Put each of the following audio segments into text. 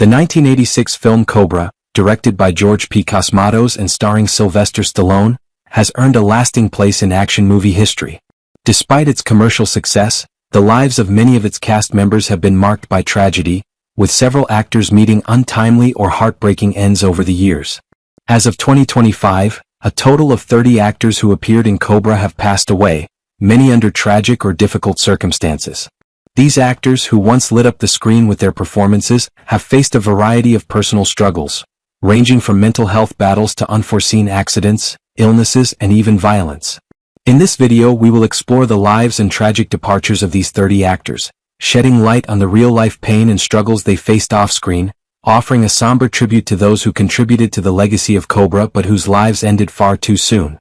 The 1986 film Cobra, directed by George P. Cosmatos and starring Sylvester Stallone, has earned a lasting place in action movie history. Despite its commercial success, the lives of many of its cast members have been marked by tragedy, with several actors meeting untimely or heartbreaking ends over the years. As of 2025, a total of 30 actors who appeared in Cobra have passed away, many under tragic or difficult circumstances. These actors who once lit up the screen with their performances have faced a variety of personal struggles, ranging from mental health battles to unforeseen accidents, illnesses, and even violence. In this video we will explore the lives and tragic departures of these 30 actors, shedding light on the real-life pain and struggles they faced off-screen, offering a somber tribute to those who contributed to the legacy of Cobra but whose lives ended far too soon.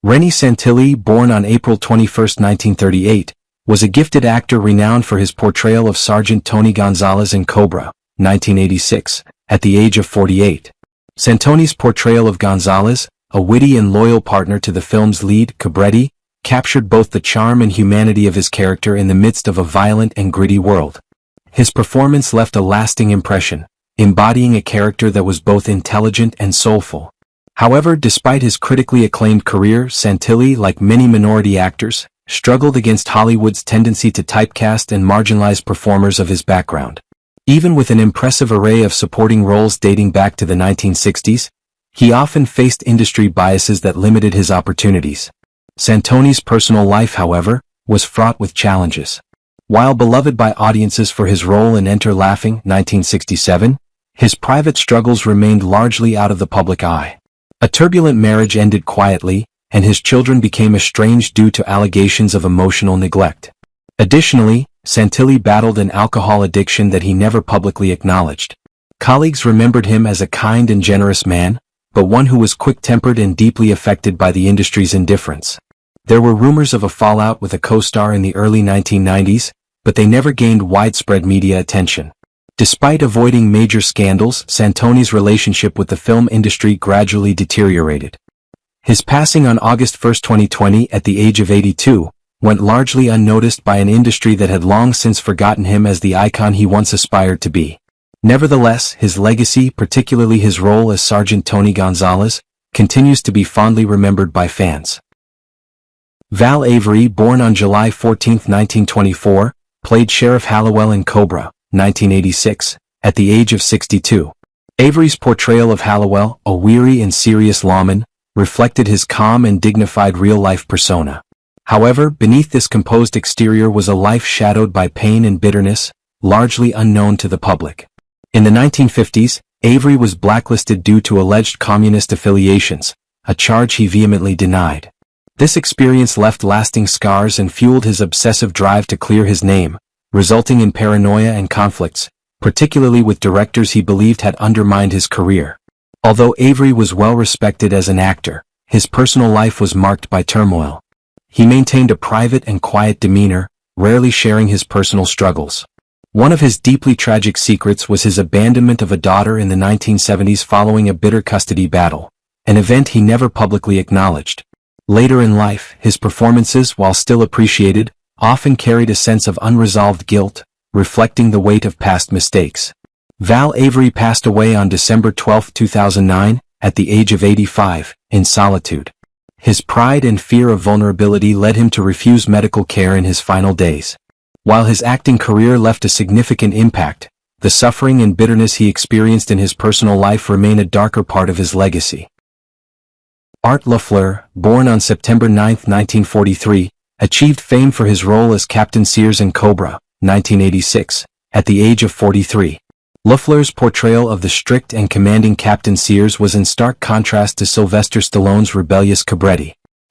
Reni Santoni, born on April 21, 1938, was a gifted actor renowned for his portrayal of Sergeant Tony Gonzalez in Cobra, 1986, at the age of 48. Santoni's portrayal of Gonzalez, a witty and loyal partner to the film's lead, Cobra, captured both the charm and humanity of his character in the midst of a violent and gritty world. His performance left a lasting impression, embodying a character that was both intelligent and soulful. However, despite his critically acclaimed career, Santoni, like many minority actors, struggled against Hollywood's tendency to typecast and marginalize performers of his background. Even with an impressive array of supporting roles dating back to the 1960s, he often faced industry biases that limited his opportunities. Santoni's personal life, however, was fraught with challenges. While beloved by audiences for his role in Enter Laughing, 1967, his private struggles remained largely out of the public eye. A turbulent marriage ended quietly, and his children became estranged due to allegations of emotional neglect. Additionally, Santoni battled an alcohol addiction that he never publicly acknowledged. Colleagues remembered him as a kind and generous man, but one who was quick-tempered and deeply affected by the industry's indifference. There were rumors of a fallout with a co-star in the early 1990s, but they never gained widespread media attention. Despite avoiding major scandals, Santoni's relationship with the film industry gradually deteriorated. His passing on August 1, 2020, at the age of 82, went largely unnoticed by an industry that had long since forgotten him as the icon he once aspired to be. Nevertheless, his legacy, particularly his role as Sergeant Tony Gonzalez, continues to be fondly remembered by fans. Val Avery, born on July 14, 1924, played Sheriff Hallowell in Cobra, 1986, at the age of 62. Avery's portrayal of Hallowell, a weary and serious lawman, reflected his calm and dignified real-life persona. However, beneath this composed exterior was a life shadowed by pain and bitterness, largely unknown to the public. In the 1950s, Avery was blacklisted due to alleged communist affiliations, a charge he vehemently denied. This experience left lasting scars and fueled his obsessive drive to clear his name, resulting in paranoia and conflicts, particularly with directors he believed had undermined his career. Although Avery was well respected as an actor, his personal life was marked by turmoil. He maintained a private and quiet demeanor, rarely sharing his personal struggles. One of his deeply tragic secrets was his abandonment of a daughter in the 1970s following a bitter custody battle, an event he never publicly acknowledged. Later in life, his performances, while still appreciated, often carried a sense of unresolved guilt, reflecting the weight of past mistakes. Val Avery passed away on December 12, 2009, at the age of 85, in solitude. His pride and fear of vulnerability led him to refuse medical care in his final days. While his acting career left a significant impact, the suffering and bitterness he experienced in his personal life remain a darker part of his legacy. Art LaFleur, born on September 9, 1943, achieved fame for his role as Captain Sears in Cobra, 1986, at the age of 43. LaFleur's portrayal of the strict and commanding Captain Sears was in stark contrast to Sylvester Stallone's rebellious Cobra.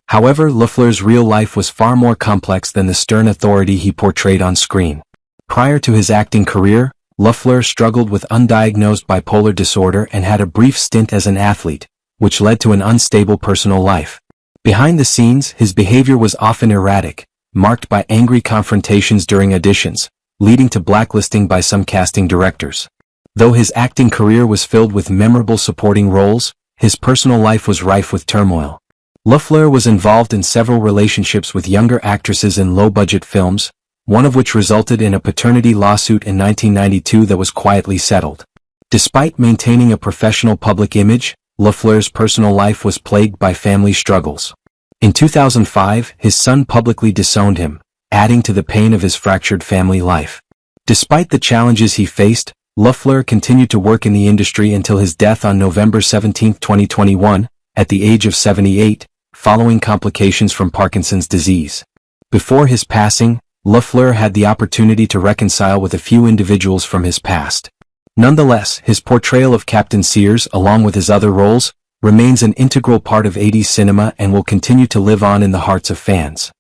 However, LaFleur's real life was far more complex than the stern authority he portrayed on screen. Prior to his acting career, LaFleur struggled with undiagnosed bipolar disorder and had a brief stint as an athlete, which led to an unstable personal life. Behind the scenes, his behavior was often erratic, marked by angry confrontations during auditions, leading to blacklisting by some casting directors. Though his acting career was filled with memorable supporting roles, his personal life was rife with turmoil. LaFleur was involved in several relationships with younger actresses in low-budget films, one of which resulted in a paternity lawsuit in 1992 that was quietly settled. Despite maintaining a professional public image, LaFleur's personal life was plagued by family struggles. In 2005, his son publicly disowned him, adding to the pain of his fractured family life. Despite the challenges he faced, LaFleur continued to work in the industry until his death on November 17, 2021, at the age of 78, following complications from Parkinson's disease. Before his passing, LaFleur had the opportunity to reconcile with a few individuals from his past. Nonetheless, his portrayal of Captain Sears, along with his other roles, remains an integral part of 80s cinema and will continue to live on in the hearts of fans.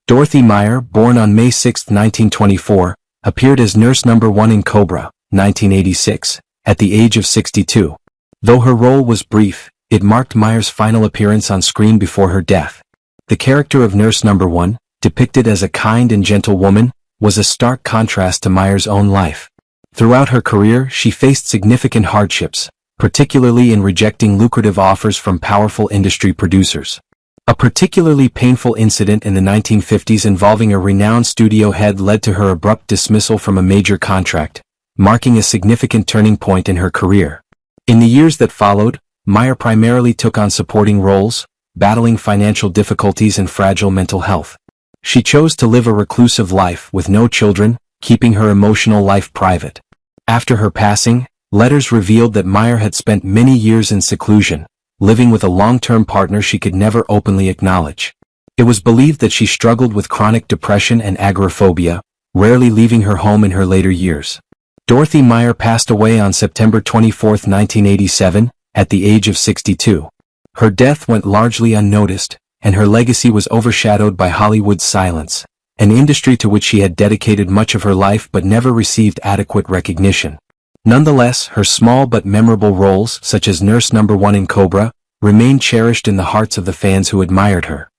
Dorothy Meyer, born on May 6, 1924, appeared as Nurse Number 1 in Cobra, 1986, at the age of 62. Though her role was brief, it marked Meyer's final appearance on screen before her death. The character of Nurse Number 1, depicted as a kind and gentle woman, was a stark contrast to Meyer's own life. Throughout her career, she faced significant hardships, particularly in rejecting lucrative offers from powerful industry producers. A particularly painful incident in the 1950s involving a renowned studio head led to her abrupt dismissal from a major contract, marking a significant turning point in her career. In the years that followed, Meyer primarily took on supporting roles, battling financial difficulties and fragile mental health. She chose to live a reclusive life with no children, keeping her emotional life private. After her passing, letters revealed that Meyer had spent many years in seclusion, living with a long-term partner she could never openly acknowledge. It was believed that she struggled with chronic depression and agoraphobia, rarely leaving her home in her later years. Dorothy Meyer passed away on September 24, 1987, at the age of 62. Her death went largely unnoticed, and her legacy was overshadowed by Hollywood's silence, an industry to which she had dedicated much of her life but never received adequate recognition. Nonetheless, her small but memorable roles, such as Nurse Number 1 in Cobra, remain cherished in the hearts of the fans who admired her.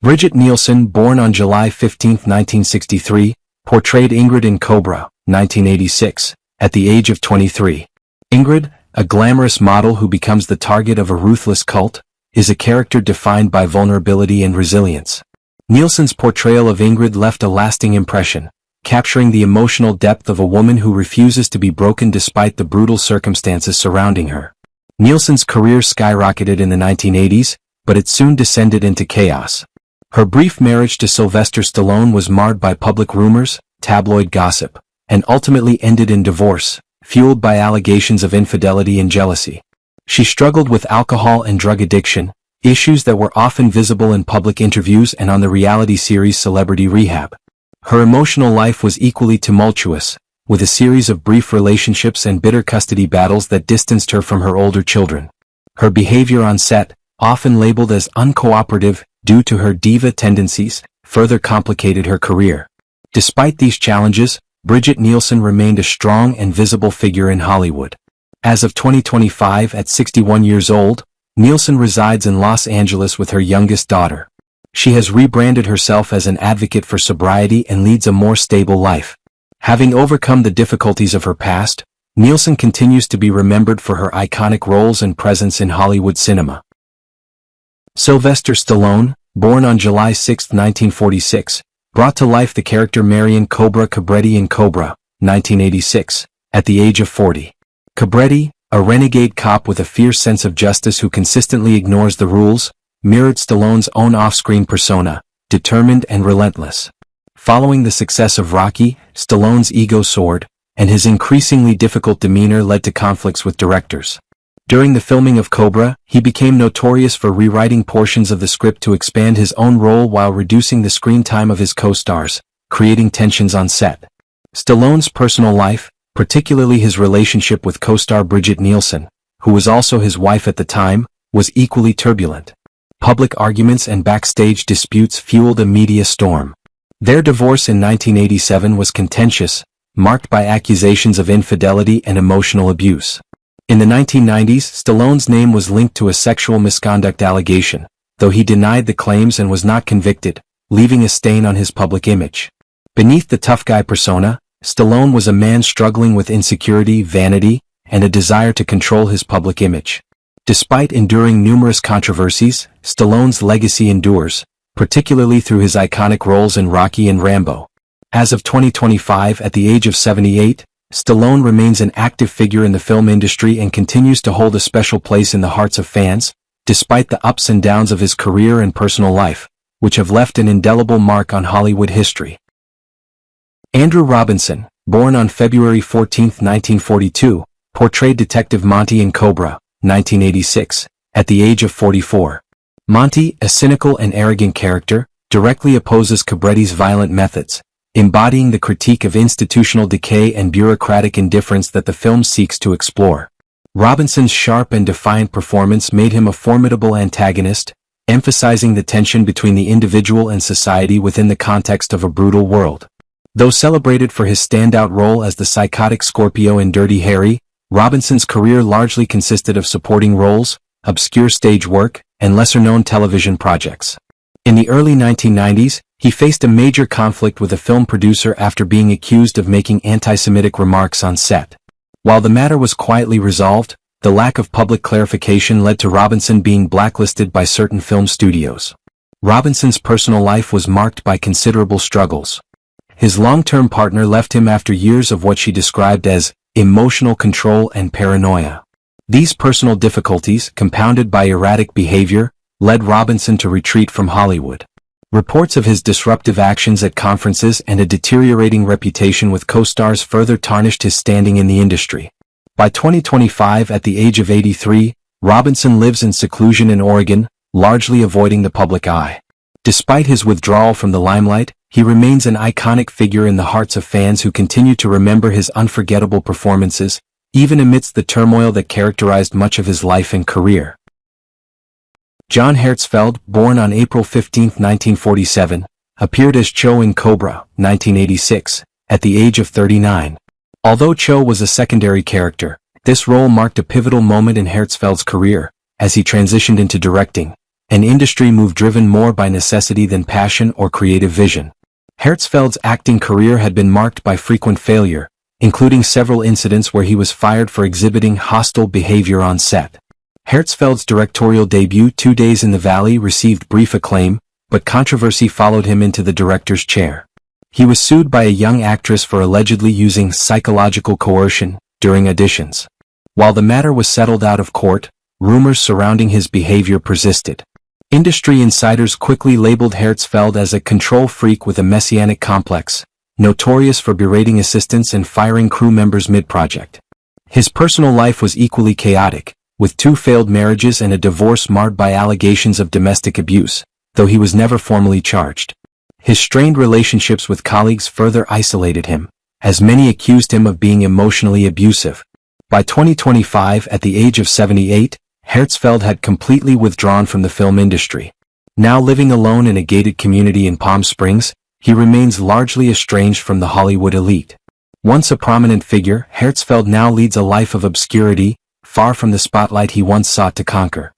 Bridget Nielsen, born on July 15, 1963, portrayed Ingrid in Cobra, 1986, at the age of 23. Ingrid, a glamorous model who becomes the target of a ruthless cult, is a character defined by vulnerability and resilience. Nielsen's portrayal of Ingrid left a lasting impression, capturing the emotional depth of a woman who refuses to be broken despite the brutal circumstances surrounding her. Nielsen's career skyrocketed in the 1980s, but it soon descended into chaos. Her brief marriage to Sylvester Stallone was marred by public rumors, tabloid gossip, and ultimately ended in divorce, fueled by allegations of infidelity and jealousy. She struggled with alcohol and drug addiction, issues that were often visible in public interviews and on the reality series Celebrity Rehab. Her emotional life was equally tumultuous, with a series of brief relationships and bitter custody battles that distanced her from her older children. Her behavior on set, often labeled as uncooperative due to her diva tendencies, further complicated her career. Despite these challenges, Bridget Nielsen remained a strong and visible figure in Hollywood. As of 2025, at 61 years old, Nielsen resides in Los Angeles with her youngest daughter. She has rebranded herself as an advocate for sobriety and leads a more stable life. Having overcome the difficulties of her past, Nielsen continues to be remembered for her iconic roles and presence in Hollywood cinema. Sylvester Stallone, born on July 6, 1946, brought to life the character Marion Cobra Cabretti in Cobra, 1986, at the age of 40. Cabretti, a renegade cop with a fierce sense of justice who consistently ignores the rules, mirrored Stallone's own off-screen persona, determined and relentless. Following the success of Rocky, Stallone's ego soared, and his increasingly difficult demeanor led to conflicts with directors. During the filming of Cobra, he became notorious for rewriting portions of the script to expand his own role while reducing the screen time of his co-stars, creating tensions on set. Stallone's personal life, particularly his relationship with co-star Bridget Nielsen, who was also his wife at the time, was equally turbulent. Public arguments and backstage disputes fueled a media storm. Their divorce in 1987 was contentious, marked by accusations of infidelity and emotional abuse. In the 1990s, Stallone's name was linked to a sexual misconduct allegation, though he denied the claims and was not convicted, leaving a stain on his public image. Beneath the tough guy persona, Stallone was a man struggling with insecurity, vanity, and a desire to control his public image. Despite enduring numerous controversies, Stallone's legacy endures, particularly through his iconic roles in Rocky and Rambo. As of 2025, at the age of 78, Stallone remains an active figure in the film industry and continues to hold a special place in the hearts of fans, despite the ups and downs of his career and personal life, which have left an indelible mark on Hollywood history. Andrew Robinson, born on February 14, 1942, portrayed Detective Monte in Cobra, 1986, at the age of 44. Monte, a cynical and arrogant character, directly opposes Cobretti's violent methods, embodying the critique of institutional decay and bureaucratic indifference that the film seeks to explore. Robinson's sharp and defiant performance made him a formidable antagonist, emphasizing the tension between the individual and society within the context of a brutal world. Though celebrated for his standout role as the psychotic Scorpio in Dirty Harry, Robinson's career largely consisted of supporting roles, obscure stage work, and lesser-known television projects. In the early 1990s, he faced a major conflict with a film producer after being accused of making anti-Semitic remarks on set. While the matter was quietly resolved, the lack of public clarification led to Robinson being blacklisted by certain film studios. Robinson's personal life was marked by considerable struggles. His long-term partner left him after years of what she described as emotional control and paranoia. These personal difficulties, compounded by erratic behavior, led Robinson to retreat from Hollywood. Reports of his disruptive actions at conferences and a deteriorating reputation with co-stars further tarnished his standing in the industry. By 2025, at the age of 83, Robinson lives in seclusion in Oregon, largely avoiding the public eye. Despite his withdrawal from the limelight, he remains an iconic figure in the hearts of fans who continue to remember his unforgettable performances, even amidst the turmoil that characterized much of his life and career. John Herzfeld, born on April 15, 1947, appeared as Cho in Cobra, 1986, at the age of 39. Although Cho was a secondary character, this role marked a pivotal moment in Herzfeld's career, as he transitioned into directing, an industry move driven more by necessity than passion or creative vision. Herzfeld's acting career had been marked by frequent failure, including several incidents where he was fired for exhibiting hostile behavior on set. Herzfeld's directorial debut 2 Days in the Valley received brief acclaim, but controversy followed him into the director's chair. He was sued by a young actress for allegedly using psychological coercion during auditions. While the matter was settled out of court, rumors surrounding his behavior persisted. Industry insiders quickly labeled Herzfeld as a control freak with a messianic complex, notorious for berating assistants and firing crew members mid-project. His personal life was equally chaotic, with 2 failed marriages and a divorce marred by allegations of domestic abuse, though he was never formally charged. His strained relationships with colleagues further isolated him, as many accused him of being emotionally abusive. By 2025, at the age of 78, Herzfeld had completely withdrawn from the film industry. Now living alone in a gated community in Palm Springs, he remains largely estranged from the Hollywood elite. Once a prominent figure, Herzfeld now leads a life of obscurity, far from the spotlight he once sought to conquer.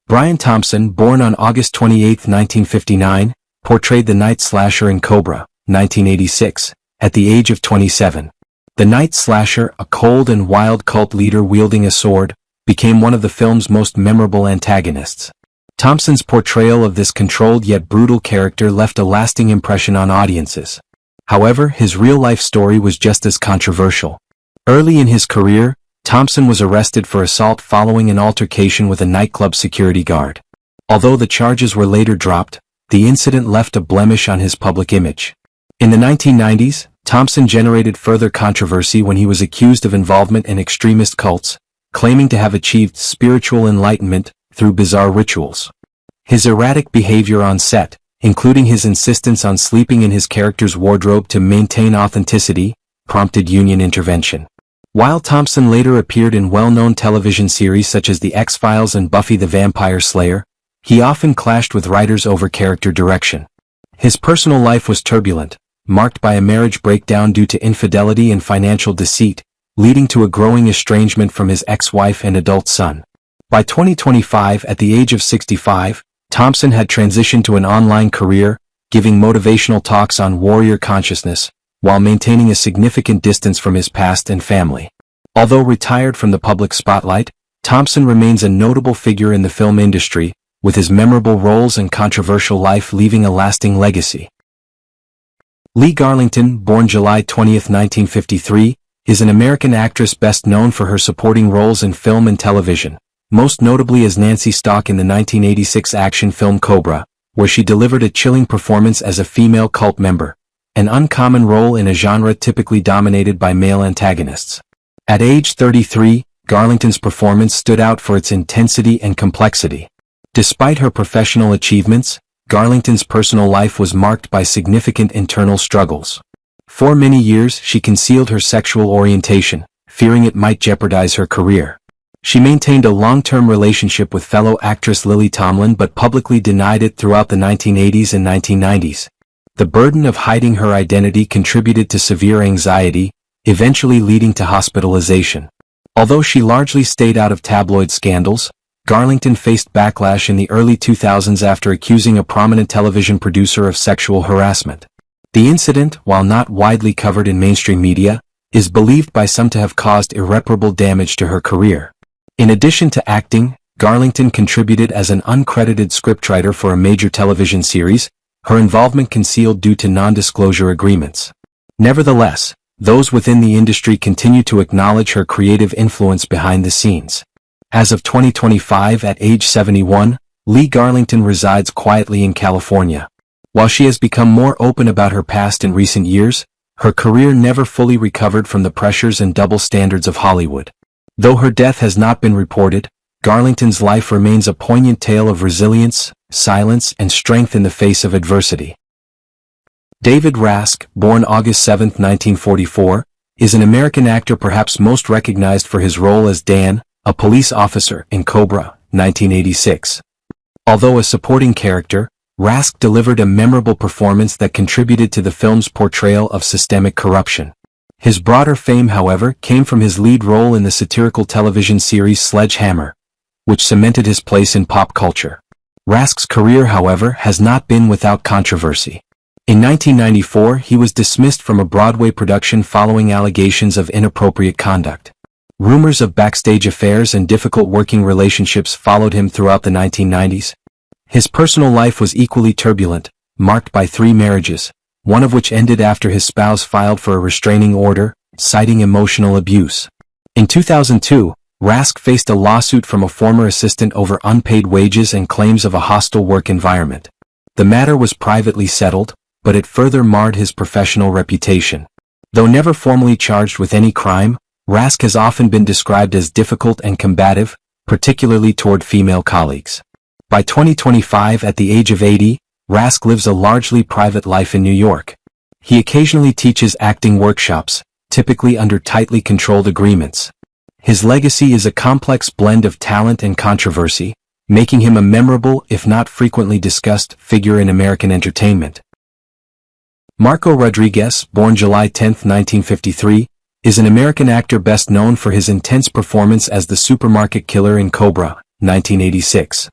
Brian Thompson, born on August 28, 1959, portrayed the night slasher in Cobra, 1986, at the age of 27. The night slasher, a cold and wild cult leader wielding a sword, became one of the film's most memorable antagonists. Thompson's portrayal of this controlled yet brutal character left a lasting impression on audiences. However, his real-life story was just as controversial. Early in his career, Thompson was arrested for assault following an altercation with a nightclub security guard. Although the charges were later dropped, the incident left a blemish on his public image. In the 1990s, Thompson generated further controversy when he was accused of involvement in extremist cults, claiming to have achieved spiritual enlightenment through bizarre rituals. His erratic behavior on set, including his insistence on sleeping in his character's wardrobe to maintain authenticity, prompted union intervention. While Thompson later appeared in well-known television series such as The X-Files and Buffy the Vampire Slayer, he often clashed with writers over character direction. His personal life was turbulent, marked by a marriage breakdown due to infidelity and financial deceit, leading to a growing estrangement from his ex-wife and adult son. By 2025, at the age of 65, Thompson had transitioned to an online career, giving motivational talks on warrior consciousness, while maintaining a significant distance from his past and family. Although retired from the public spotlight, Thompson remains a notable figure in the film industry, with his memorable roles and controversial life leaving a lasting legacy. Lee Garlington, born July 20, 1953, is an American actress best known for her supporting roles in film and television, most notably as Nancy Stock in the 1986 action film Cobra, where she delivered a chilling performance as a female cult member, an uncommon role in a genre typically dominated by male antagonists. At age 33, Garlington's performance stood out for its intensity and complexity. Despite her professional achievements, Garlington's personal life was marked by significant internal struggles. For many years she concealed her sexual orientation, fearing it might jeopardize her career. She maintained a long-term relationship with fellow actress Lily Tomlin but publicly denied it throughout the 1980s and 1990s. The burden of hiding her identity contributed to severe anxiety, eventually leading to hospitalization. Although she largely stayed out of tabloid scandals, Garlington faced backlash in the early 2000s after accusing a prominent television producer of sexual harassment. The incident, while not widely covered in mainstream media, is believed by some to have caused irreparable damage to her career. In addition to acting, Garlington contributed as an uncredited scriptwriter for a major television series, her involvement concealed due to non-disclosure agreements. Nevertheless, those within the industry continue to acknowledge her creative influence behind the scenes. As of 2025 at age 71, Lee Garlington resides quietly in California. While she has become more open about her past in recent years, her career never fully recovered from the pressures and double standards of Hollywood. Though her death has not been reported, Garlington's life remains a poignant tale of resilience, silence, and strength in the face of adversity. David Rasche, born August 7, 1944, is an American actor perhaps most recognized for his role as Dan, a police officer in Cobra, 1986. Although a supporting character, Rasche delivered a memorable performance that contributed to the film's portrayal of systemic corruption. His broader fame, however, came from his lead role in the satirical television series Sledgehammer, which cemented his place in pop culture. Rasche's career, however, has not been without controversy. In 1994, he was dismissed from a Broadway production following allegations of inappropriate conduct. Rumors of backstage affairs and difficult working relationships followed him throughout the 1990s. His personal life was equally turbulent, marked by 3 marriages, one of which ended after his spouse filed for a restraining order, citing emotional abuse. In 2002, Rasche faced a lawsuit from a former assistant over unpaid wages and claims of a hostile work environment. The matter was privately settled, but it further marred his professional reputation. Though never formally charged with any crime, Rasche has often been described as difficult and combative, particularly toward female colleagues. By 2025, at the age of 80, Rasche lives a largely private life in New York. He occasionally teaches acting workshops, typically under tightly controlled agreements. His legacy is a complex blend of talent and controversy, making him a memorable, if not frequently discussed, figure in American entertainment. Marco Rodriguez, born July 10, 1953, is an American actor best known for his intense performance as the supermarket killer in Cobra, 1986.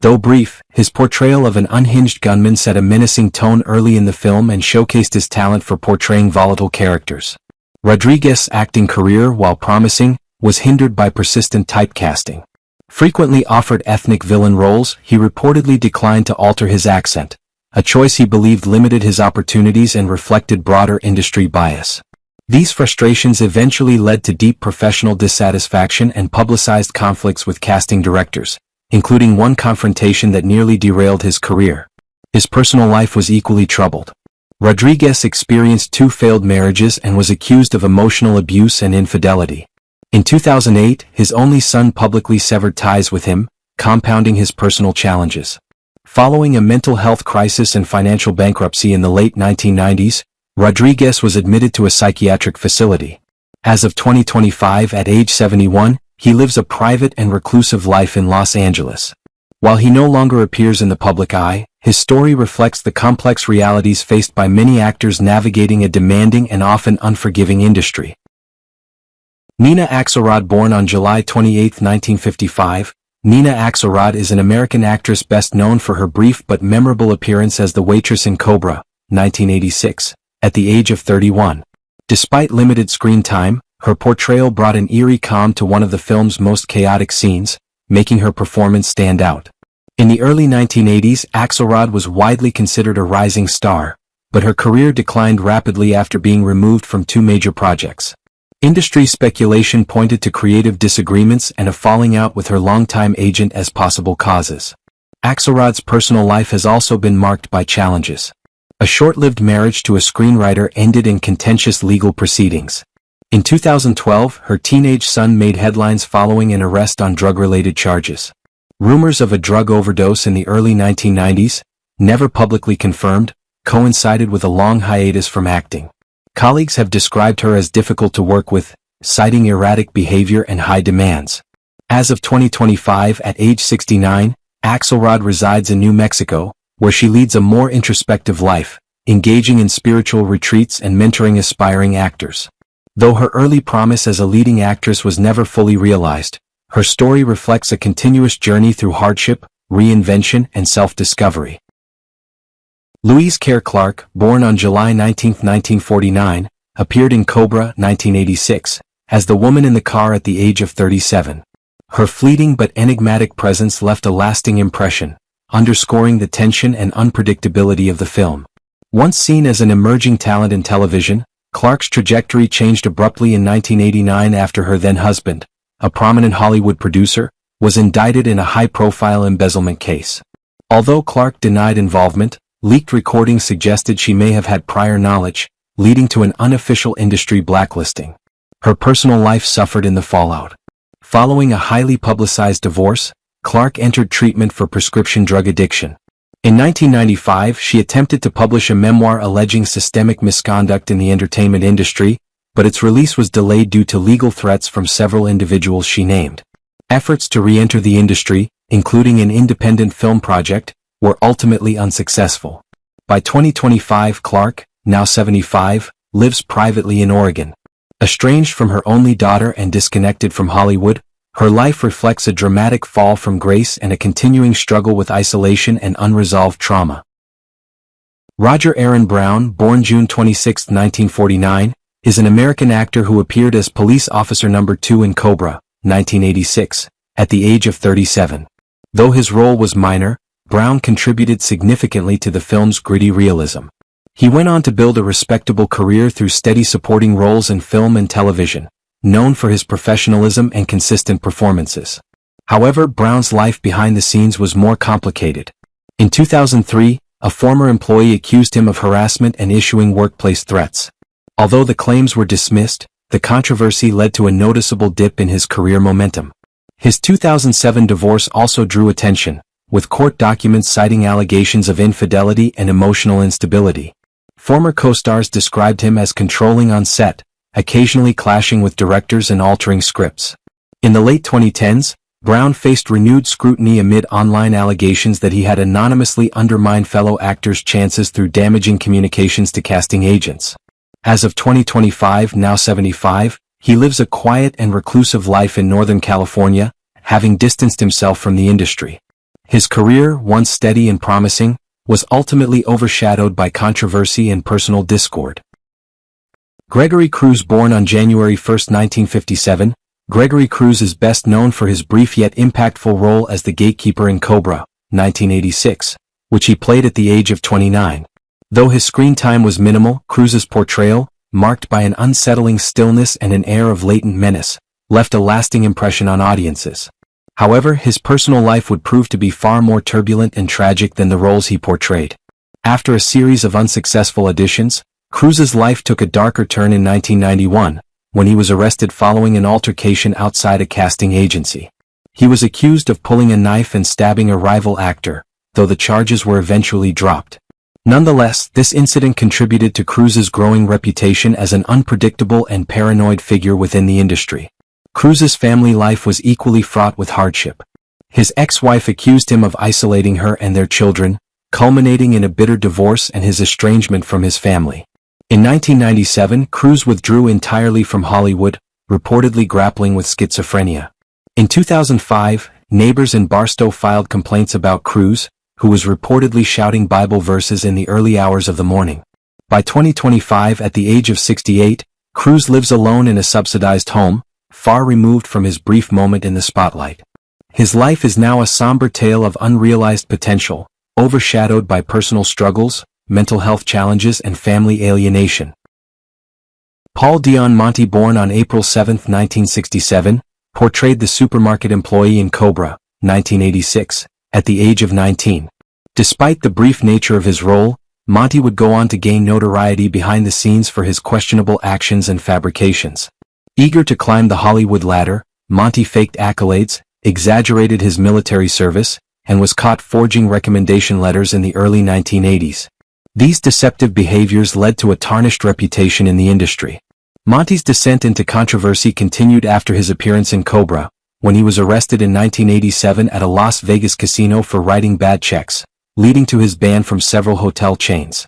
Though brief, his portrayal of an unhinged gunman set a menacing tone early in the film and showcased his talent for portraying volatile characters. Rodriguez's acting career, while promising, was hindered by persistent typecasting. Frequently offered ethnic villain roles, he reportedly declined to alter his accent, a choice he believed limited his opportunities and reflected broader industry bias. These frustrations eventually led to deep professional dissatisfaction and publicized conflicts with casting directors, including one confrontation that nearly derailed his career. His personal life was equally troubled. Rodriguez experienced 2 failed marriages and was accused of emotional abuse and infidelity. In 2008, his only son publicly severed ties with him, compounding his personal challenges. Following a mental health crisis and financial bankruptcy in the late 1990s, Rodriguez was admitted to a psychiatric facility. As of 2025, at age 71, he lives a private and reclusive life in Los Angeles. While he no longer appears in the public eye, his story reflects the complex realities faced by many actors navigating a demanding and often unforgiving industry. Nina Axelrod, born on July 28, 1955, Nina Axelrod is an American actress best known for her brief but memorable appearance as the waitress in Cobra, 1986, at the age of 31. Despite limited screen time, her portrayal brought an eerie calm to one of the film's most chaotic scenes, making her performance stand out. In the early 1980s, Axelrod was widely considered a rising star, but her career declined rapidly after being removed from two major projects. Industry speculation pointed to creative disagreements and a falling out with her longtime agent as possible causes. Axelrod's personal life has also been marked by challenges. A short-lived marriage to a screenwriter ended in contentious legal proceedings. In 2012, her teenage son made headlines following an arrest on drug-related charges. Rumors of a drug overdose in the early 1990s, never publicly confirmed, coincided with a long hiatus from acting. Colleagues have described her as difficult to work with, citing erratic behavior and high demands. As of 2025, at age 69, Axelrod resides in New Mexico, where she leads a more introspective life, engaging in spiritual retreats and mentoring aspiring actors. Though her early promise as a leading actress was never fully realized, her story reflects a continuous journey through hardship, reinvention, and self-discovery. Louise Caire Clark, born on July 19, 1949, appeared in Cobra, 1986, as the woman in the car at the age of 37. Her fleeting but enigmatic presence left a lasting impression, underscoring the tension and unpredictability of the film. Once seen as an emerging talent in television, Clark's trajectory changed abruptly in 1989 after her then-husband, a prominent Hollywood producer, was indicted in a high-profile embezzlement case. Although Clark denied involvement, leaked recordings suggested she may have had prior knowledge, leading to an unofficial industry blacklisting. Her personal life suffered in the fallout. Following a highly publicized divorce, Clark entered treatment for prescription drug addiction. In 1995, she attempted to publish a memoir alleging systemic misconduct in the entertainment industry, but its release was delayed due to legal threats from several individuals she named. Efforts to re-enter the industry, including an independent film project, were ultimately unsuccessful. By 2025, Clark, now 75, lives privately in Oregon. Estranged from her only daughter and disconnected from Hollywood, her life reflects a dramatic fall from grace and a continuing struggle with isolation and unresolved trauma. Roger Aaron Brown, born June 26, 1949, is an American actor who appeared as Police Officer No. 2 in Cobra, 1986, at the age of 37. Though his role was minor, Brown contributed significantly to the film's gritty realism. He went on to build a respectable career through steady supporting roles in film and television, known for his professionalism and consistent performances. However, Brown's life behind the scenes was more complicated. In 2003, a former employee accused him of harassment and issuing workplace threats. Although the claims were dismissed, the controversy led to a noticeable dip in his career momentum. His 2007 divorce also drew attention, with court documents citing allegations of infidelity and emotional instability. Former co-stars described him as controlling on set, occasionally clashing with directors and altering scripts. In the late 2010s, Brown faced renewed scrutiny amid online allegations that he had anonymously undermined fellow actors' chances through damaging communications to casting agents. As of 2025, now 75, he lives a quiet and reclusive life in Northern California, having distanced himself from the industry. His career, once steady and promising, was ultimately overshadowed by controversy and personal discord. Gregory Cruz, born on January 1, 1957, Gregory Cruz is best known for his brief yet impactful role as the gatekeeper in Cobra, 1986, which he played at the age of 29. Though his screen time was minimal, Cruz's portrayal, marked by an unsettling stillness and an air of latent menace, left a lasting impression on audiences. However, his personal life would prove to be far more turbulent and tragic than the roles he portrayed. After a series of unsuccessful auditions, Cruz's life took a darker turn in 1991, when he was arrested following an altercation outside a casting agency. He was accused of pulling a knife and stabbing a rival actor, though the charges were eventually dropped. Nonetheless, this incident contributed to Cruz's growing reputation as an unpredictable and paranoid figure within the industry. Cruz's family life was equally fraught with hardship. His ex-wife accused him of isolating her and their children, culminating in a bitter divorce and his estrangement from his family. In 1997, Cruz withdrew entirely from Hollywood, reportedly grappling with schizophrenia. In 2005, neighbors in Barstow filed complaints about Cruz, who was reportedly shouting Bible verses in the early hours of the morning. By 2025, at the age of 68, Cruz lives alone in a subsidized home, far removed from his brief moment in the spotlight. His life is now a somber tale of unrealized potential, overshadowed by personal struggles, mental health challenges and family alienation. Paul Dion Monte, born on April 7, 1967, portrayed the supermarket employee in Cobra, 1986, at the age of 19. Despite the brief nature of his role, Monte would go on to gain notoriety behind the scenes for his questionable actions and fabrications. Eager to climb the Hollywood ladder, Monte faked accolades, exaggerated his military service, and was caught forging recommendation letters in the early 1980s. These deceptive behaviors led to a tarnished reputation in the industry. Monte's descent into controversy continued after his appearance in Cobra, when he was arrested in 1987 at a Las Vegas casino for writing bad checks, leading to his ban from several hotel chains.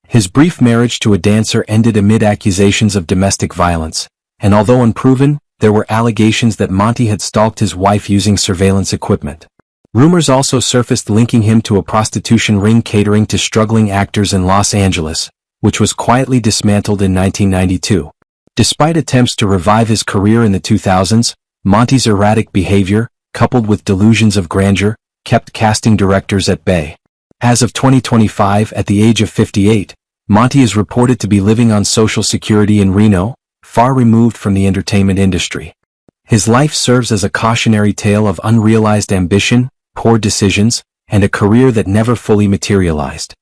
His brief marriage to a dancer ended amid accusations of domestic violence, and although unproven, there were allegations that Monte had stalked his wife using surveillance equipment. Rumors also surfaced linking him to a prostitution ring catering to struggling actors in Los Angeles, which was quietly dismantled in 1992. Despite attempts to revive his career in the 2000s, Monte's erratic behavior, coupled with delusions of grandeur, kept casting directors at bay. As of 2025, at the age of 58, Monte is reported to be living on Social Security in Reno, far removed from the entertainment industry. His life serves as a cautionary tale of unrealized ambition, poor decisions, and a career that never fully materialized.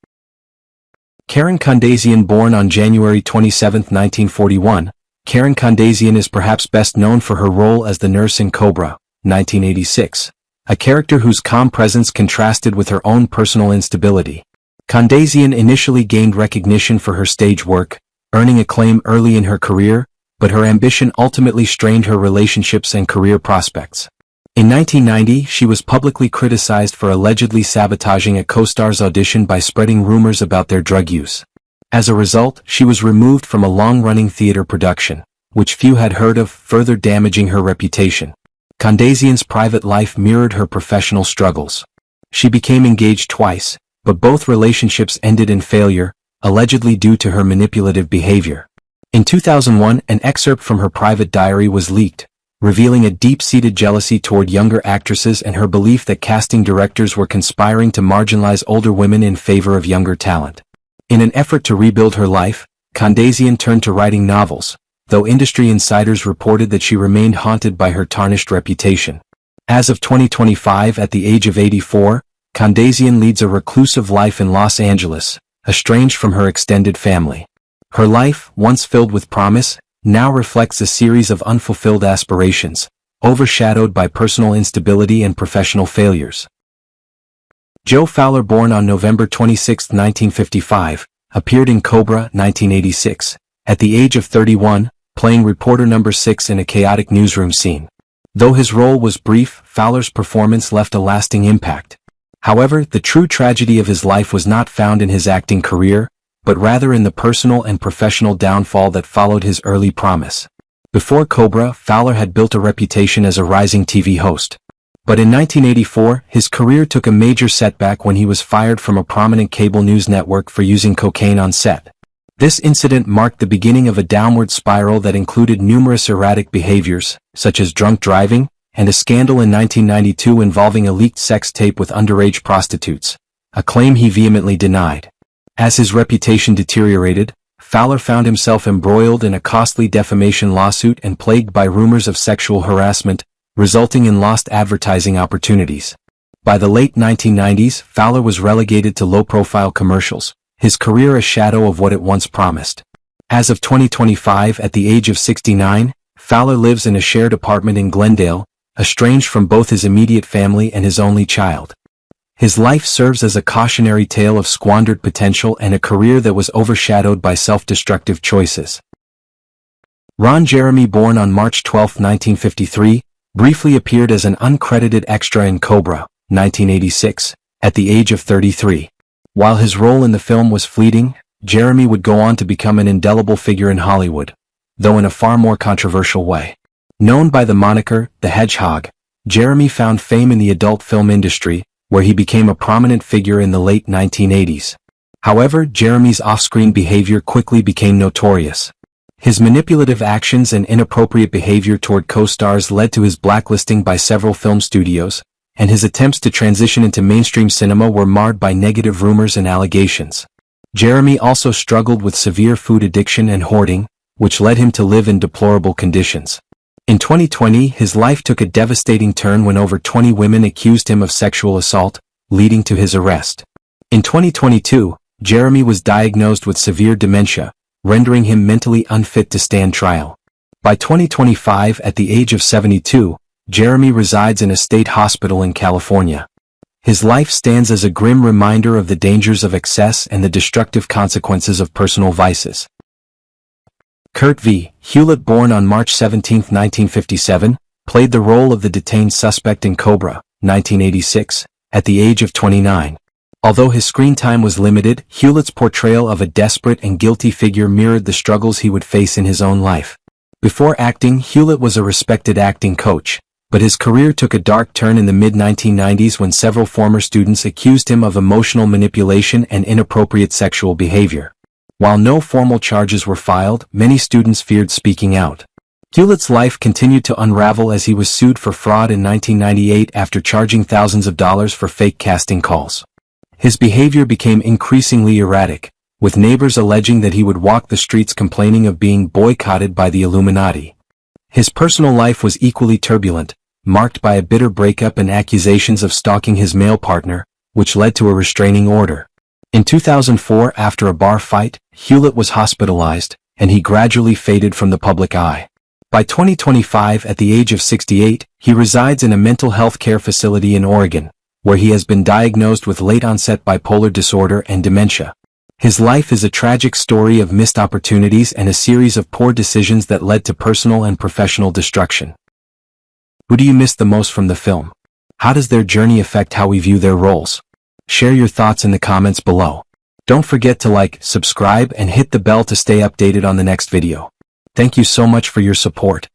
Karen Kondazian, born on January 27, 1941, Karen Kondazian is perhaps best known for her role as the nurse in Cobra, 1986, a character whose calm presence contrasted with her own personal instability. Kondazian initially gained recognition for her stage work, earning acclaim early in her career, but her ambition ultimately strained her relationships and career prospects. In 1990, she was publicly criticized for allegedly sabotaging a co-star's audition by spreading rumors about their drug use. As a result, she was removed from a long-running theater production, which few had heard of, further damaging her reputation. Kondazian's private life mirrored her professional struggles. She became engaged twice, but both relationships ended in failure, allegedly due to her manipulative behavior. In 2001, an excerpt from her private diary was leaked, revealing a deep-seated jealousy toward younger actresses and her belief that casting directors were conspiring to marginalize older women in favor of younger talent. In an effort to rebuild her life, Kondazian turned to writing novels, though industry insiders reported that she remained haunted by her tarnished reputation. As of 2025, at the age of 84, Kondazian leads a reclusive life in Los Angeles, estranged from her extended family. Her life, once filled with promise, now reflects a series of unfulfilled aspirations, overshadowed by personal instability and professional failures. Joe Fowler, born on November 26, 1955, appeared in Cobra, 1986, at the age of 31, playing reporter number 6 in a chaotic newsroom scene. Though his role was brief, Fowler's performance left a lasting impact. However, the true tragedy of his life was not found in his acting career, but rather in the personal and professional downfall that followed his early promise. Before Cobra, Fowler had built a reputation as a rising TV host. But in 1984, his career took a major setback when he was fired from a prominent cable news network for using cocaine on set. This incident marked the beginning of a downward spiral that included numerous erratic behaviors, such as drunk driving, and a scandal in 1992 involving a leaked sex tape with underage prostitutes, a claim he vehemently denied. As his reputation deteriorated, Fowler found himself embroiled in a costly defamation lawsuit and plagued by rumors of sexual harassment, resulting in lost advertising opportunities. By the late 1990s, Fowler was relegated to low-profile commercials, his career a shadow of what it once promised. As of 2025, at the age of 69, Fowler lives in a shared apartment in Glendale, estranged from both his immediate family and his only child. His life serves as a cautionary tale of squandered potential and a career that was overshadowed by self-destructive choices. Ron Jeremy, born on March 12, 1953, briefly appeared as an uncredited extra in Cobra, 1986, at the age of 33. While his role in the film was fleeting, Jeremy would go on to become an indelible figure in Hollywood, though in a far more controversial way. Known by the moniker, the Hedgehog, Jeremy found fame in the adult film industry, where he became a prominent figure in the late 1980s. However, Jeremy's off-screen behavior quickly became notorious. His manipulative actions and inappropriate behavior toward co-stars led to his blacklisting by several film studios, and his attempts to transition into mainstream cinema were marred by negative rumors and allegations. Jeremy also struggled with severe food addiction and hoarding, which led him to live in deplorable conditions. In 2020, his life took a devastating turn when over 20 women accused him of sexual assault, leading to his arrest. In 2022, Jeremy was diagnosed with severe dementia, rendering him mentally unfit to stand trial. By 2025, at the age of 72, Jeremy resides in a state hospital in California. His life stands as a grim reminder of the dangers of excess and the destructive consequences of personal vices. Kurt V. Hewlett, born on March 17, 1957, played the role of the detained suspect in Cobra, 1986, at the age of 29. Although his screen time was limited, Hewlett's portrayal of a desperate and guilty figure mirrored the struggles he would face in his own life. Before acting, Hewlett was a respected acting coach, but his career took a dark turn in the mid-1990s when several former students accused him of emotional manipulation and inappropriate sexual behavior. While no formal charges were filed, many students feared speaking out. Hewlett's life continued to unravel as he was sued for fraud in 1998 after charging thousands of dollars for fake casting calls. His behavior became increasingly erratic, with neighbors alleging that he would walk the streets complaining of being boycotted by the Illuminati. His personal life was equally turbulent, marked by a bitter breakup and accusations of stalking his male partner, which led to a restraining order. In 2004, after a bar fight, Hewlett was hospitalized, and he gradually faded from the public eye. By 2025, at the age of 68, he resides in a mental health care facility in Oregon, where he has been diagnosed with late-onset bipolar disorder and dementia. His life is a tragic story of missed opportunities and a series of poor decisions that led to personal and professional destruction. Who do you miss the most from the film? How does their journey affect how we view their roles? Share your thoughts in the comments below. Don't forget to like, subscribe, and hit the bell to stay updated on the next video. Thank you so much for your support.